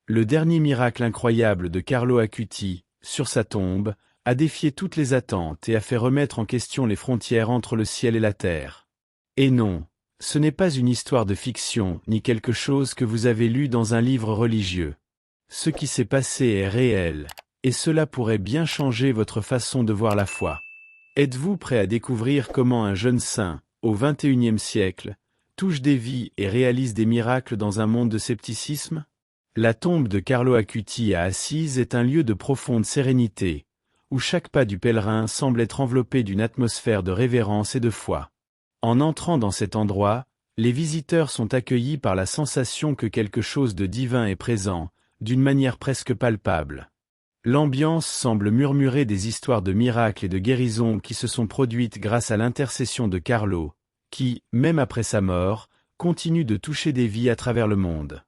Le dernier miracle incroyable de Carlo Acuti, sur sa tombe, a défié toutes les attentes et a fait remettre en question les frontières entre le ciel et la terre. Et non, ce n'est pas une histoire de fiction ni quelque chose que vous avez lu dans un livre religieux. Ce qui s'est passé est réel, et cela pourrait bien changer votre façon de voir la foi. Êtes-vous prêt à découvrir comment un jeune saint, au XXIe siècle, touche des vies et réalise des miracles dans un monde de scepticisme? La tombe de Carlo Acuti à Assise est un lieu de profonde sérénité, où chaque pas du pèlerin semble être enveloppé d'une atmosphère de révérence et de foi. En entrant dans cet endroit, les visiteurs sont accueillis par la sensation que quelque chose de divin est présent, d'une manière presque palpable. L'ambiance semble murmurer des histoires de miracles et de guérisons qui se sont produites grâce à l'intercession de Carlo, qui, même après sa mort, continue de toucher des vies à travers le monde.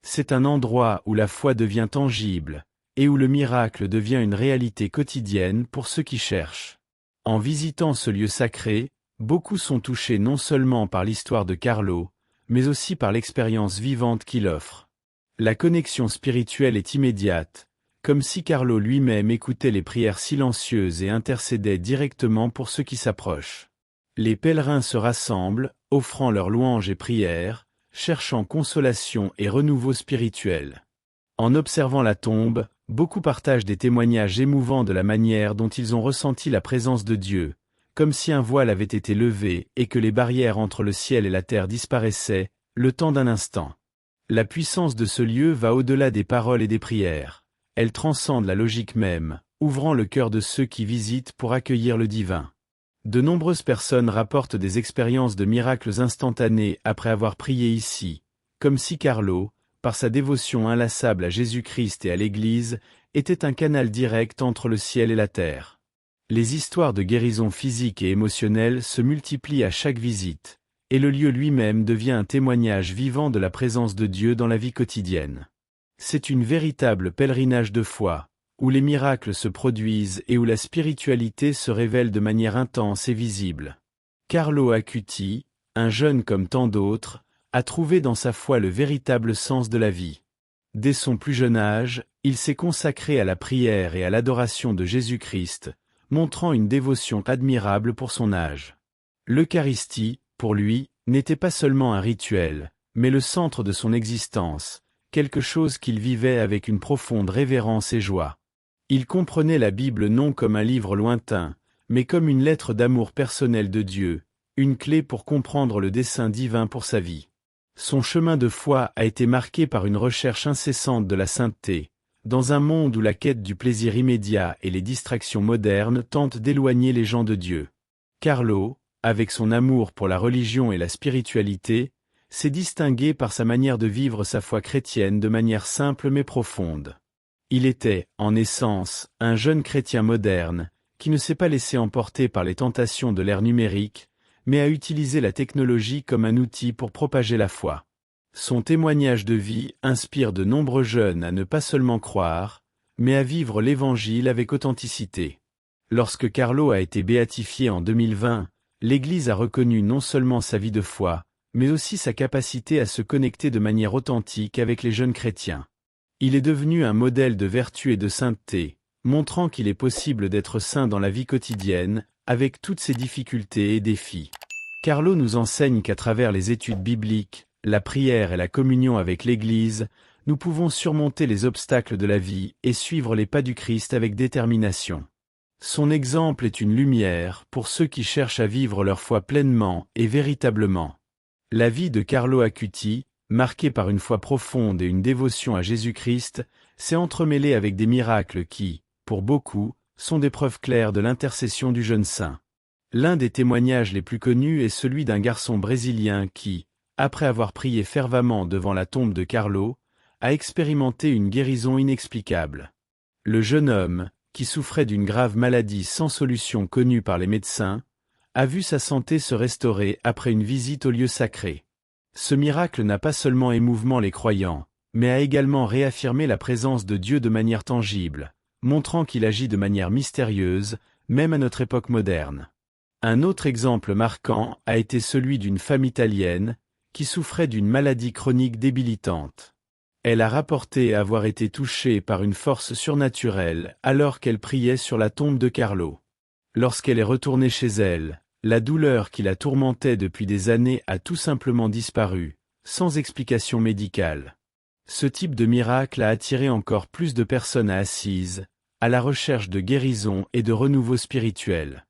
C'est un endroit où la foi devient tangible, et où le miracle devient une réalité quotidienne pour ceux qui cherchent. En visitant ce lieu sacré, beaucoup sont touchés non seulement par l'histoire de Carlo, mais aussi par l'expérience vivante qu'il offre. La connexion spirituelle est immédiate, comme si Carlo lui-même écoutait les prières silencieuses et intercédait directement pour ceux qui s'approchent. Les pèlerins se rassemblent, offrant leurs louanges et prières, cherchant consolation et renouveau spirituel. En observant la tombe, beaucoup partagent des témoignages émouvants de la manière dont ils ont ressenti la présence de Dieu, comme si un voile avait été levé et que les barrières entre le ciel et la terre disparaissaient, le temps d'un instant. La puissance de ce lieu va au-delà des paroles et des prières. Elle transcende la logique même, ouvrant le cœur de ceux qui visitent pour accueillir le divin. De nombreuses personnes rapportent des expériences de miracles instantanés après avoir prié ici, comme si Carlo, par sa dévotion inlassable à Jésus-Christ et à l'Église, était un canal direct entre le ciel et la terre. Les histoires de guérison physique et émotionnelle se multiplient à chaque visite, et le lieu lui-même devient un témoignage vivant de la présence de Dieu dans la vie quotidienne. C'est une véritable pèlerinage de foi, où les miracles se produisent et où la spiritualité se révèle de manière intense et visible. Carlo Acuti, un jeune comme tant d'autres, a trouvé dans sa foi le véritable sens de la vie. Dès son plus jeune âge, il s'est consacré à la prière et à l'adoration de Jésus-Christ, montrant une dévotion admirable pour son âge. L'Eucharistie, pour lui, n'était pas seulement un rituel, mais le centre de son existence, quelque chose qu'il vivait avec une profonde révérence et joie. Il comprenait la Bible non comme un livre lointain, mais comme une lettre d'amour personnel de Dieu, une clé pour comprendre le dessein divin pour sa vie. Son chemin de foi a été marqué par une recherche incessante de la sainteté, dans un monde où la quête du plaisir immédiat et les distractions modernes tentent d'éloigner les gens de Dieu. Carlo, avec son amour pour la religion et la spiritualité, s'est distingué par sa manière de vivre sa foi chrétienne de manière simple mais profonde. Il était, en essence, un jeune chrétien moderne, qui ne s'est pas laissé emporter par les tentations de l'ère numérique, mais a utilisé la technologie comme un outil pour propager la foi. Son témoignage de vie inspire de nombreux jeunes à ne pas seulement croire, mais à vivre l'Évangile avec authenticité. Lorsque Carlo a été béatifié en 2020, l'Église a reconnu non seulement sa vie de foi, mais aussi sa capacité à se connecter de manière authentique avec les jeunes chrétiens. Il est devenu un modèle de vertu et de sainteté, montrant qu'il est possible d'être saint dans la vie quotidienne, avec toutes ses difficultés et défis. Carlo nous enseigne qu'à travers les études bibliques, la prière et la communion avec l'Église, nous pouvons surmonter les obstacles de la vie et suivre les pas du Christ avec détermination. Son exemple est une lumière pour ceux qui cherchent à vivre leur foi pleinement et véritablement. La vie de Carlo Acuti, marquée par une foi profonde et une dévotion à Jésus-Christ, s'est entremêlée avec des miracles qui, pour beaucoup, sont des preuves claires de l'intercession du jeune saint. L'un des témoignages les plus connus est celui d'un garçon brésilien qui, après avoir prié fervemment devant la tombe de Carlo, a expérimenté une guérison inexplicable. Le jeune homme, qui souffrait d'une grave maladie sans solution connue par les médecins, a vu sa santé se restaurer après une visite au lieu sacré. Ce miracle n'a pas seulement émouvant les croyants, mais a également réaffirmé la présence de Dieu de manière tangible, montrant qu'il agit de manière mystérieuse, même à notre époque moderne. Un autre exemple marquant a été celui d'une femme italienne, qui souffrait d'une maladie chronique débilitante. Elle a rapporté avoir été touchée par une force surnaturelle alors qu'elle priait sur la tombe de Carlo. Lorsqu'elle est retournée chez elle, la douleur qui la tourmentait depuis des années a tout simplement disparu, sans explication médicale. Ce type de miracle a attiré encore plus de personnes à Assise, à la recherche de guérison et de renouveau spirituel.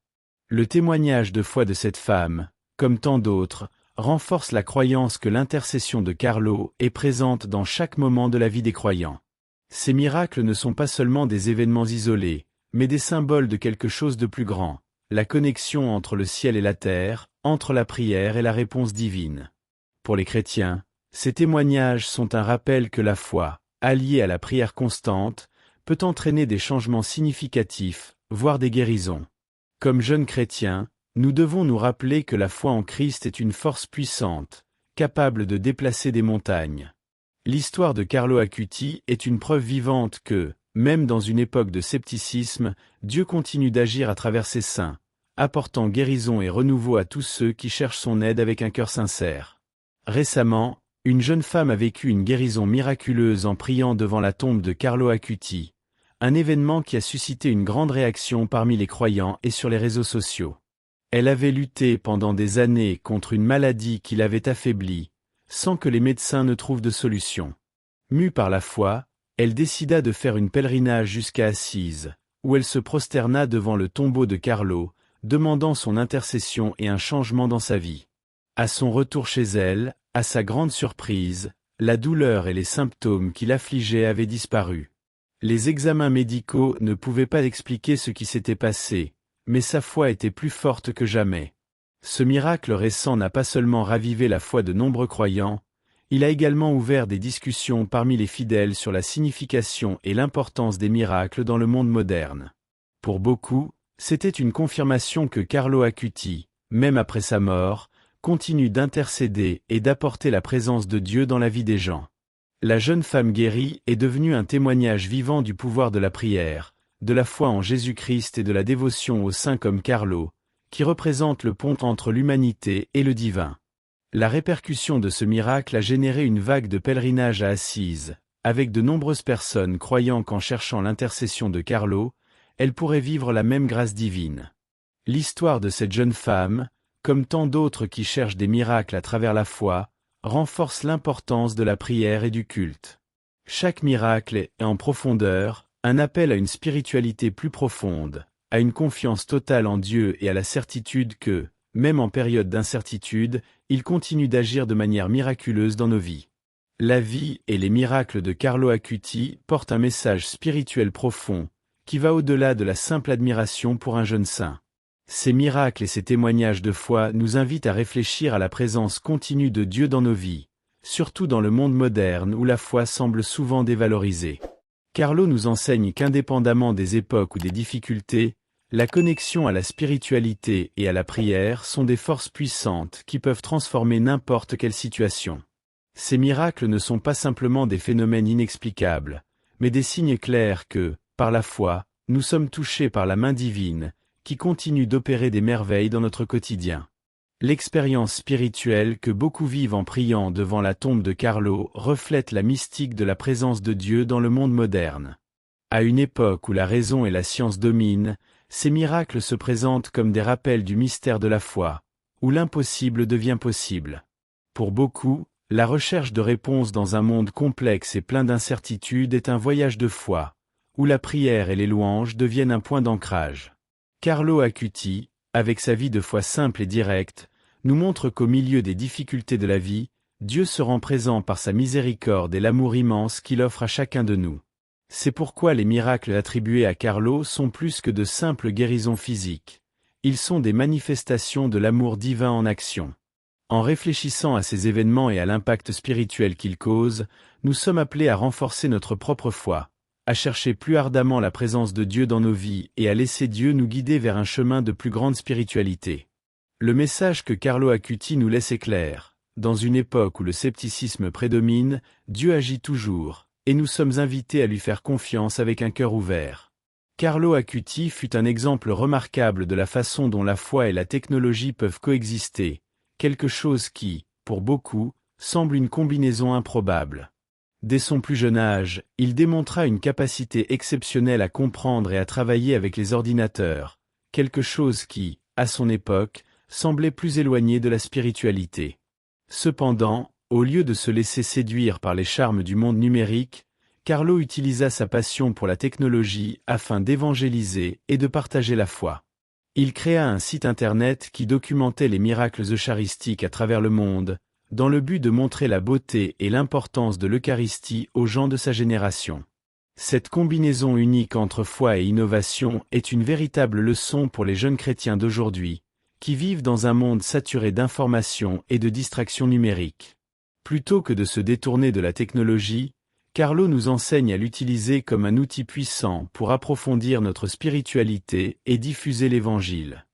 Le témoignage de foi de cette femme, comme tant d'autres, renforce la croyance que l'intercession de Carlo est présente dans chaque moment de la vie des croyants. Ces miracles ne sont pas seulement des événements isolés, mais des symboles de quelque chose de plus grand, la connexion entre le ciel et la terre, entre la prière et la réponse divine. Pour les chrétiens, ces témoignages sont un rappel que la foi, alliée à la prière constante, peut entraîner des changements significatifs, voire des guérisons. Comme jeunes chrétiens, nous devons nous rappeler que la foi en Christ est une force puissante, capable de déplacer des montagnes. L'histoire de Carlo Acuti est une preuve vivante que, même dans une époque de scepticisme, Dieu continue d'agir à travers ses saints, apportant guérison et renouveau à tous ceux qui cherchent son aide avec un cœur sincère. Récemment, une jeune femme a vécu une guérison miraculeuse en priant devant la tombe de Carlo Acuti, un événement qui a suscité une grande réaction parmi les croyants et sur les réseaux sociaux. Elle avait lutté pendant des années contre une maladie qui l'avait affaiblie, sans que les médecins ne trouvent de solution. Mue par la foi, elle décida de faire une pèlerinage jusqu'à Assise, où elle se prosterna devant le tombeau de Carlo, demandant son intercession et un changement dans sa vie. À son retour chez elle, à sa grande surprise, la douleur et les symptômes qui l'affligeaient avaient disparu. Les examens médicaux ne pouvaient pas expliquer ce qui s'était passé, mais sa foi était plus forte que jamais. Ce miracle récent n'a pas seulement ravivé la foi de nombreux croyants, il a également ouvert des discussions parmi les fidèles sur la signification et l'importance des miracles dans le monde moderne. Pour beaucoup, c'était une confirmation que Carlo Acuti, même après sa mort, continue d'intercéder et d'apporter la présence de Dieu dans la vie des gens. La jeune femme guérie est devenue un témoignage vivant du pouvoir de la prière, de la foi en Jésus-Christ et de la dévotion aux saints comme Carlo, qui représente le pont entre l'humanité et le divin. La répercussion de ce miracle a généré une vague de pèlerinage à Assise, avec de nombreuses personnes croyant qu'en cherchant l'intercession de Carlo, elles pourraient vivre la même grâce divine. L'histoire de cette jeune femme, comme tant d'autres qui cherchent des miracles à travers la foi, renforce l'importance de la prière et du culte. Chaque miracle est, en profondeur, un appel à une spiritualité plus profonde, à une confiance totale en Dieu et à la certitude que, même en période d'incertitude, il continue d'agir de manière miraculeuse dans nos vies. La vie et les miracles de Carlo Acuti portent un message spirituel profond, qui va au-delà de la simple admiration pour un jeune saint. Ces miracles et ces témoignages de foi nous invitent à réfléchir à la présence continue de Dieu dans nos vies, surtout dans le monde moderne où la foi semble souvent dévalorisée. Carlo nous enseigne qu'indépendamment des époques ou des difficultés, la connexion à la spiritualité et à la prière sont des forces puissantes qui peuvent transformer n'importe quelle situation. Ces miracles ne sont pas simplement des phénomènes inexplicables, mais des signes clairs que, par la foi, nous sommes touchés par la main divine, qui continue d'opérer des merveilles dans notre quotidien. L'expérience spirituelle que beaucoup vivent en priant devant la tombe de Carlo reflète la mystique de la présence de Dieu dans le monde moderne. À une époque où la raison et la science dominent, ces miracles se présentent comme des rappels du mystère de la foi, où l'impossible devient possible. Pour beaucoup, la recherche de réponses dans un monde complexe et plein d'incertitudes est un voyage de foi, où la prière et les louanges deviennent un point d'ancrage. Carlo Acuti, avec sa vie de foi simple et directe, nous montre qu'au milieu des difficultés de la vie, Dieu se rend présent par sa miséricorde et l'amour immense qu'il offre à chacun de nous. C'est pourquoi les miracles attribués à Carlo sont plus que de simples guérisons physiques. Ils sont des manifestations de l'amour divin en action. En réfléchissant à ces événements et à l'impact spirituel qu'ils causent, nous sommes appelés à renforcer notre propre foi, à chercher plus ardemment la présence de Dieu dans nos vies et à laisser Dieu nous guider vers un chemin de plus grande spiritualité. Le message que Carlo Acuti nous laisse est clair. Dans une époque où le scepticisme prédomine, Dieu agit toujours, et nous sommes invités à lui faire confiance avec un cœur ouvert. Carlo Acuti fut un exemple remarquable de la façon dont la foi et la technologie peuvent coexister, quelque chose qui, pour beaucoup, semble une combinaison improbable. Dès son plus jeune âge, il démontra une capacité exceptionnelle à comprendre et à travailler avec les ordinateurs, quelque chose qui, à son époque, semblait plus éloigné de la spiritualité. Cependant, au lieu de se laisser séduire par les charmes du monde numérique, Carlo utilisa sa passion pour la technologie afin d'évangéliser et de partager la foi. Il créa un site internet qui documentait les miracles eucharistiques à travers le monde, dans le but de montrer la beauté et l'importance de l'Eucharistie aux gens de sa génération. Cette combinaison unique entre foi et innovation est une véritable leçon pour les jeunes chrétiens d'aujourd'hui, qui vivent dans un monde saturé d'informations et de distractions numériques. Plutôt que de se détourner de la technologie, Carlo nous enseigne à l'utiliser comme un outil puissant pour approfondir notre spiritualité et diffuser l'Évangile.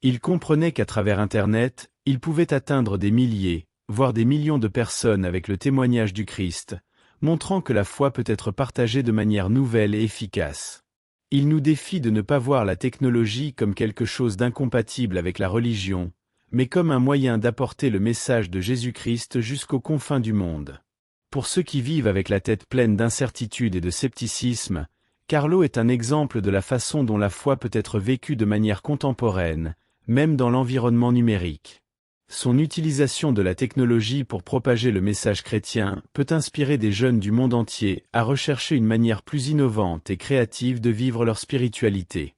Il comprenait qu'à travers Internet, il pouvait atteindre des milliers, voire des millions de personnes avec le témoignage du Christ, montrant que la foi peut être partagée de manière nouvelle et efficace. Il nous défie de ne pas voir la technologie comme quelque chose d'incompatible avec la religion, mais comme un moyen d'apporter le message de Jésus-Christ jusqu'aux confins du monde. Pour ceux qui vivent avec la tête pleine d'incertitude et de scepticisme, Carlo est un exemple de la façon dont la foi peut être vécue de manière contemporaine, même dans l'environnement numérique. Son utilisation de la technologie pour propager le message chrétien peut inspirer des jeunes du monde entier à rechercher une manière plus innovante et créative de vivre leur spiritualité.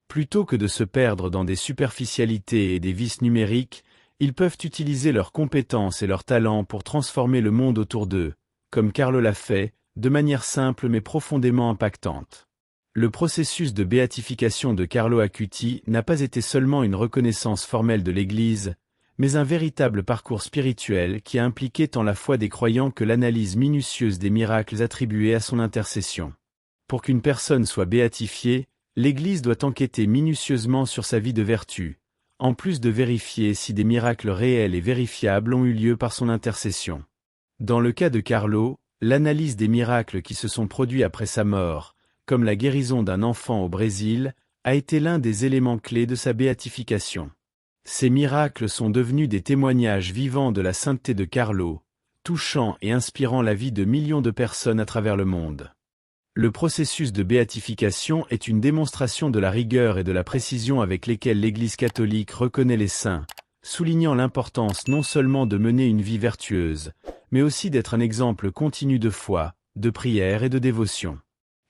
Plutôt que de se perdre dans des superficialités et des vices numériques, ils peuvent utiliser leurs compétences et leurs talents pour transformer le monde autour d'eux, comme Carlo l'a fait, de manière simple mais profondément impactante. Le processus de béatification de Carlo Acuti n'a pas été seulement une reconnaissance formelle de l'Église, mais un véritable parcours spirituel qui a impliqué tant la foi des croyants que l'analyse minutieuse des miracles attribués à son intercession. Pour qu'une personne soit béatifiée, l'Église doit enquêter minutieusement sur sa vie de vertu, en plus de vérifier si des miracles réels et vérifiables ont eu lieu par son intercession. Dans le cas de Carlo, l'analyse des miracles qui se sont produits après sa mort, comme la guérison d'un enfant au Brésil, a été l'un des éléments clés de sa béatification. Ces miracles sont devenus des témoignages vivants de la sainteté de Carlo, touchant et inspirant la vie de millions de personnes à travers le monde. Le processus de béatification est une démonstration de la rigueur et de la précision avec lesquelles l'Église catholique reconnaît les saints, soulignant l'importance non seulement de mener une vie vertueuse, mais aussi d'être un exemple continu de foi, de prière et de dévotion.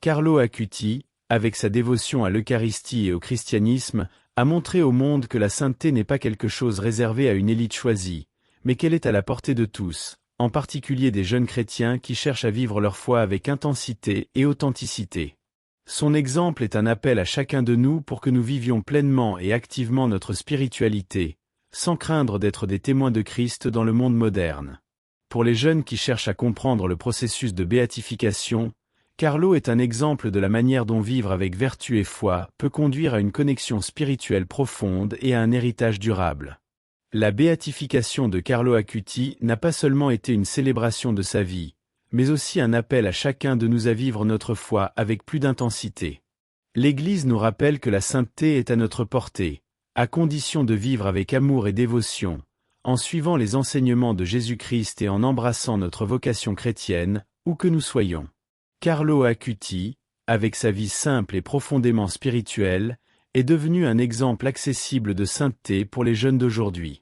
Carlo Acuti, avec sa dévotion à l'Eucharistie et au christianisme, a montré au monde que la sainteté n'est pas quelque chose réservé à une élite choisie, mais qu'elle est à la portée de tous, en particulier des jeunes chrétiens qui cherchent à vivre leur foi avec intensité et authenticité. Son exemple est un appel à chacun de nous pour que nous vivions pleinement et activement notre spiritualité, sans craindre d'être des témoins de Christ dans le monde moderne. Pour les jeunes qui cherchent à comprendre le processus de béatification, Carlo est un exemple de la manière dont vivre avec vertu et foi peut conduire à une connexion spirituelle profonde et à un héritage durable. La béatification de Carlo Acuti n'a pas seulement été une célébration de sa vie, mais aussi un appel à chacun de nous à vivre notre foi avec plus d'intensité. L'Église nous rappelle que la sainteté est à notre portée, à condition de vivre avec amour et dévotion, en suivant les enseignements de Jésus-Christ et en embrassant notre vocation chrétienne, où que nous soyons. Carlo Acuti, avec sa vie simple et profondément spirituelle, est devenu un exemple accessible de sainteté pour les jeunes d'aujourd'hui.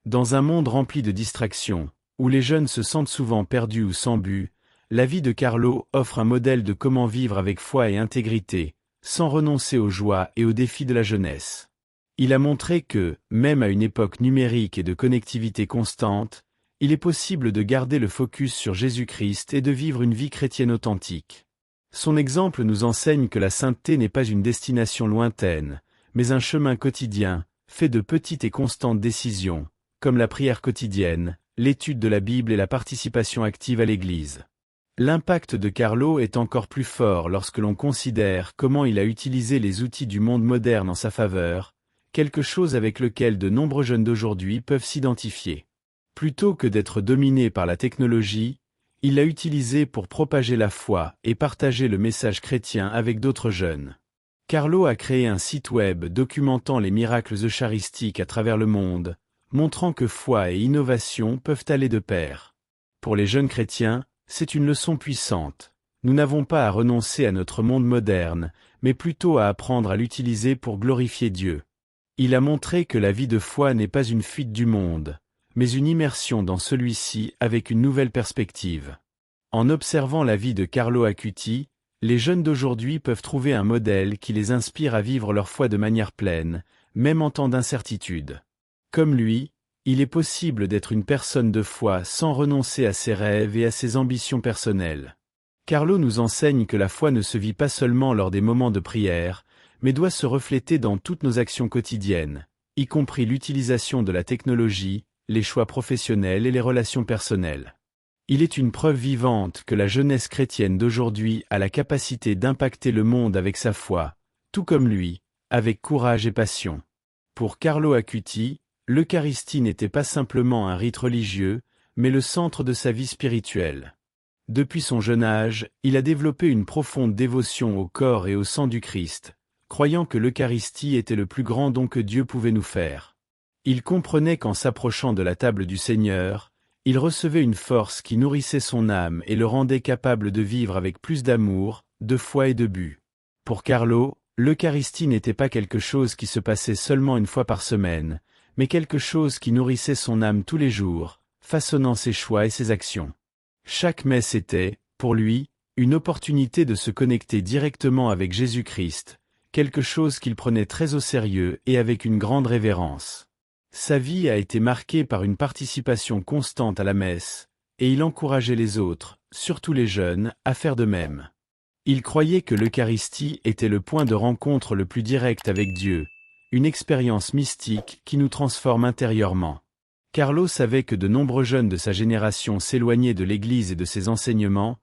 Dans un monde rempli de distractions, où les jeunes se sentent souvent perdus ou sans but, la vie de Carlo offre un modèle de comment vivre avec foi et intégrité, sans renoncer aux joies et aux défis de la jeunesse. Il a montré que, même à une époque numérique et de connectivité constante, il est possible de garder le focus sur Jésus-Christ et de vivre une vie chrétienne authentique. Son exemple nous enseigne que la sainteté n'est pas une destination lointaine, mais un chemin quotidien, fait de petites et constantes décisions, comme la prière quotidienne, l'étude de la Bible et la participation active à l'Église. L'impact de Carlo est encore plus fort lorsque l'on considère comment il a utilisé les outils du monde moderne en sa faveur, quelque chose avec lequel de nombreux jeunes d'aujourd'hui peuvent s'identifier. Plutôt que d'être dominé par la technologie, il l'a utilisé pour propager la foi et partager le message chrétien avec d'autres jeunes. Carlo a créé un site web documentant les miracles eucharistiques à travers le monde, montrant que foi et innovation peuvent aller de pair. Pour les jeunes chrétiens, C'est une leçon puissante. Nous n'avons pas à renoncer à notre monde moderne, mais plutôt à apprendre à l'utiliser pour glorifier Dieu. Il a montré que la vie de foi n'est pas une fuite du monde, mais une immersion dans celui-ci avec une nouvelle perspective. En observant la vie de Carlo Acuti, les jeunes d'aujourd'hui peuvent trouver un modèle qui les inspire à vivre leur foi de manière pleine, même en temps d'incertitude. Comme lui, il est possible d'être une personne de foi sans renoncer à ses rêves et à ses ambitions personnelles. Carlo nous enseigne que la foi ne se vit pas seulement lors des moments de prière, mais doit se refléter dans toutes nos actions quotidiennes, y compris l'utilisation de la technologie, les choix professionnels et les relations personnelles. Il est une preuve vivante que la jeunesse chrétienne d'aujourd'hui a la capacité d'impacter le monde avec sa foi, tout comme lui, avec courage et passion. Pour Carlo Acuti, l'Eucharistie n'était pas simplement un rite religieux, mais le centre de sa vie spirituelle. Depuis son jeune âge, il a développé une profonde dévotion au corps et au sang du Christ, croyant que l'Eucharistie était le plus grand don que Dieu pouvait nous faire. Il comprenait qu'en s'approchant de la table du Seigneur, il recevait une force qui nourrissait son âme et le rendait capable de vivre avec plus d'amour, de foi et de but. Pour Carlo, l'Eucharistie n'était pas quelque chose qui se passait seulement une fois par semaine, mais quelque chose qui nourrissait son âme tous les jours, façonnant ses choix et ses actions. Chaque messe était, pour lui, une opportunité de se connecter directement avec Jésus-Christ, quelque chose qu'il prenait très au sérieux et avec une grande révérence. Sa vie a été marquée par une participation constante à la messe, et il encourageait les autres, surtout les jeunes, à faire de même. Il croyait que l'Eucharistie était le point de rencontre le plus direct avec Dieu, une expérience mystique qui nous transforme intérieurement. Carlo savait que de nombreux jeunes de sa génération s'éloignaient de l'Église et de ses enseignements,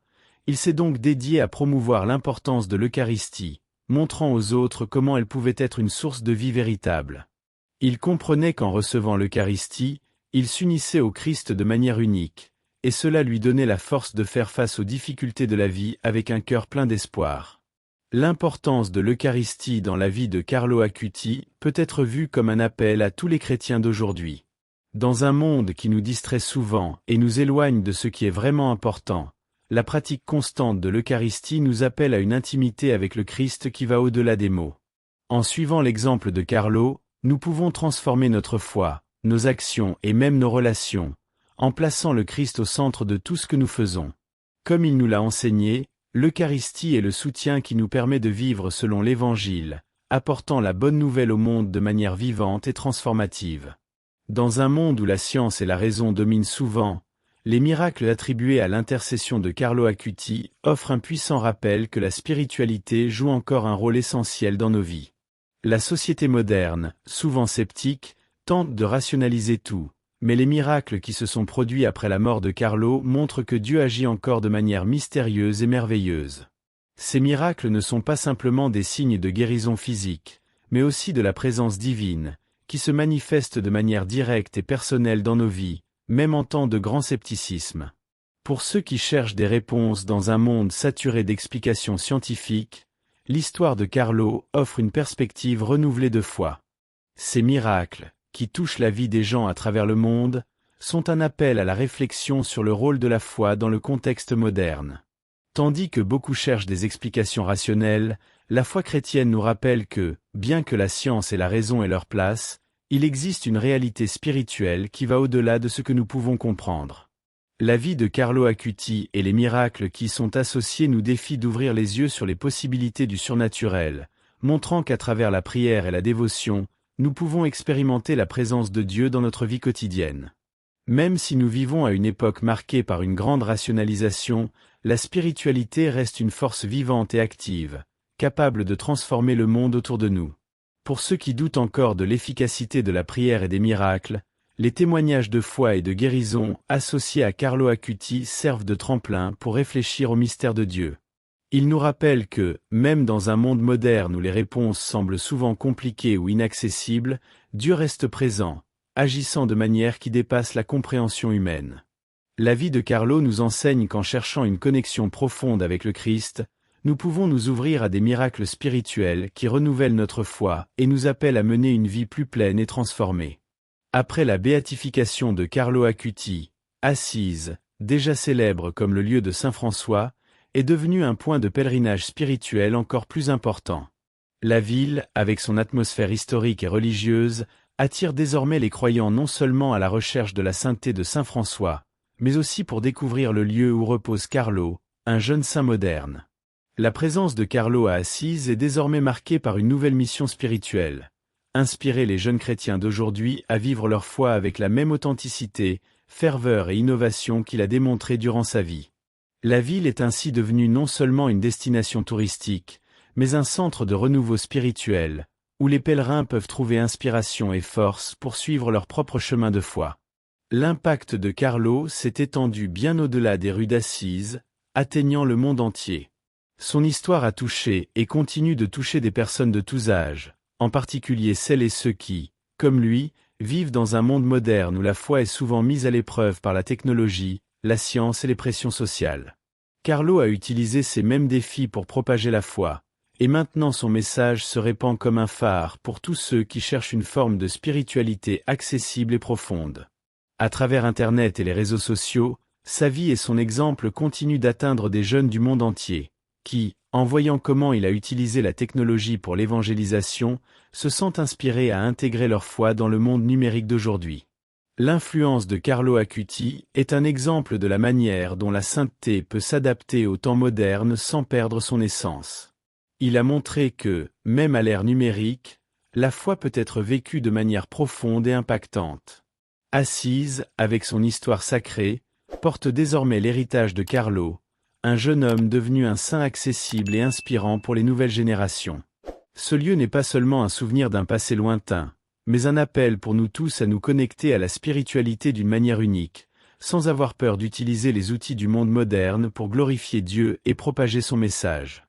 il s'est donc dédié à promouvoir l'importance de l'Eucharistie, montrant aux autres comment elle pouvait être une source de vie véritable. Il comprenait qu'en recevant l'Eucharistie, il s'unissait au Christ de manière unique, et cela lui donnait la force de faire face aux difficultés de la vie avec un cœur plein d'espoir. L'importance de l'Eucharistie dans la vie de Carlo Acuti peut être vue comme un appel à tous les chrétiens d'aujourd'hui. Dans un monde qui nous distrait souvent et nous éloigne de ce qui est vraiment important, la pratique constante de l'Eucharistie nous appelle à une intimité avec le Christ qui va au-delà des mots. En suivant l'exemple de Carlo, nous pouvons transformer notre foi, nos actions et même nos relations, en plaçant le Christ au centre de tout ce que nous faisons. Comme il nous l'a enseigné, l'Eucharistie est le soutien qui nous permet de vivre selon l'Évangile, apportant la bonne nouvelle au monde de manière vivante et transformative. Dans un monde où la science et la raison dominent souvent, les miracles attribués à l'intercession de Carlo Acuti offrent un puissant rappel que la spiritualité joue encore un rôle essentiel dans nos vies. La société moderne, souvent sceptique, tente de rationaliser tout, mais les miracles qui se sont produits après la mort de Carlo montrent que Dieu agit encore de manière mystérieuse et merveilleuse. Ces miracles ne sont pas simplement des signes de guérison physique, mais aussi de la présence divine, qui se manifeste de manière directe et personnelle dans nos vies, même en temps de grand scepticisme. Pour ceux qui cherchent des réponses dans un monde saturé d'explications scientifiques, l'histoire de Carlo offre une perspective renouvelée de foi. Ces miracles, qui touchent la vie des gens à travers le monde, sont un appel à la réflexion sur le rôle de la foi dans le contexte moderne. Tandis que beaucoup cherchent des explications rationnelles, la foi chrétienne nous rappelle que, bien que la science et la raison aient leur place, il existe une réalité spirituelle qui va au-delà de ce que nous pouvons comprendre. La vie de Carlo Acuti et les miracles qui y sont associés nous défient d'ouvrir les yeux sur les possibilités du surnaturel, montrant qu'à travers la prière et la dévotion, nous pouvons expérimenter la présence de Dieu dans notre vie quotidienne. Même si nous vivons à une époque marquée par une grande rationalisation, la spiritualité reste une force vivante et active, capable de transformer le monde autour de nous. Pour ceux qui doutent encore de l'efficacité de la prière et des miracles, les témoignages de foi et de guérison associés à Carlo Acuti servent de tremplin pour réfléchir au mystère de Dieu. Ils nous rappellent que, même dans un monde moderne où les réponses semblent souvent compliquées ou inaccessibles, Dieu reste présent, agissant de manière qui dépasse la compréhension humaine. La vie de Carlo nous enseigne qu'en cherchant une connexion profonde avec le Christ, nous pouvons nous ouvrir à des miracles spirituels qui renouvellent notre foi et nous appellent à mener une vie plus pleine et transformée. Après la béatification de Carlo Acuti, Assise, déjà célèbre comme le lieu de Saint François, est devenu un point de pèlerinage spirituel encore plus important. La ville, avec son atmosphère historique et religieuse, attire désormais les croyants non seulement à la recherche de la sainteté de Saint François, mais aussi pour découvrir le lieu où repose Carlo, un jeune saint moderne. La présence de Carlo à Assise est désormais marquée par une nouvelle mission spirituelle: inspirer les jeunes chrétiens d'aujourd'hui à vivre leur foi avec la même authenticité, ferveur et innovation qu'il a démontré durant sa vie. La ville est ainsi devenue non seulement une destination touristique, mais un centre de renouveau spirituel, où les pèlerins peuvent trouver inspiration et force pour suivre leur propre chemin de foi. L'impact de Carlo s'est étendu bien au-delà des rues d'Assise, atteignant le monde entier. Son histoire a touché et continue de toucher des personnes de tous âges, en particulier celles et ceux qui, comme lui, vivent dans un monde moderne où la foi est souvent mise à l'épreuve par la technologie, la science et les pressions sociales. Carlo a utilisé ces mêmes défis pour propager la foi, et maintenant son message se répand comme un phare pour tous ceux qui cherchent une forme de spiritualité accessible et profonde. À travers Internet et les réseaux sociaux, sa vie et son exemple continuent d'atteindre des jeunes du monde entier, qui, en voyant comment il a utilisé la technologie pour l'évangélisation, se sentent inspirés à intégrer leur foi dans le monde numérique d'aujourd'hui. L'influence de Carlo Acuti est un exemple de la manière dont la sainteté peut s'adapter au temps moderne sans perdre son essence. Il a montré que, même à l'ère numérique, la foi peut être vécue de manière profonde et impactante. Assise, avec son histoire sacrée, porte désormais l'héritage de Carlo, un jeune homme devenu un saint accessible et inspirant pour les nouvelles générations. Ce lieu n'est pas seulement un souvenir d'un passé lointain, mais un appel pour nous tous à nous connecter à la spiritualité d'une manière unique, sans avoir peur d'utiliser les outils du monde moderne pour glorifier Dieu et propager son message.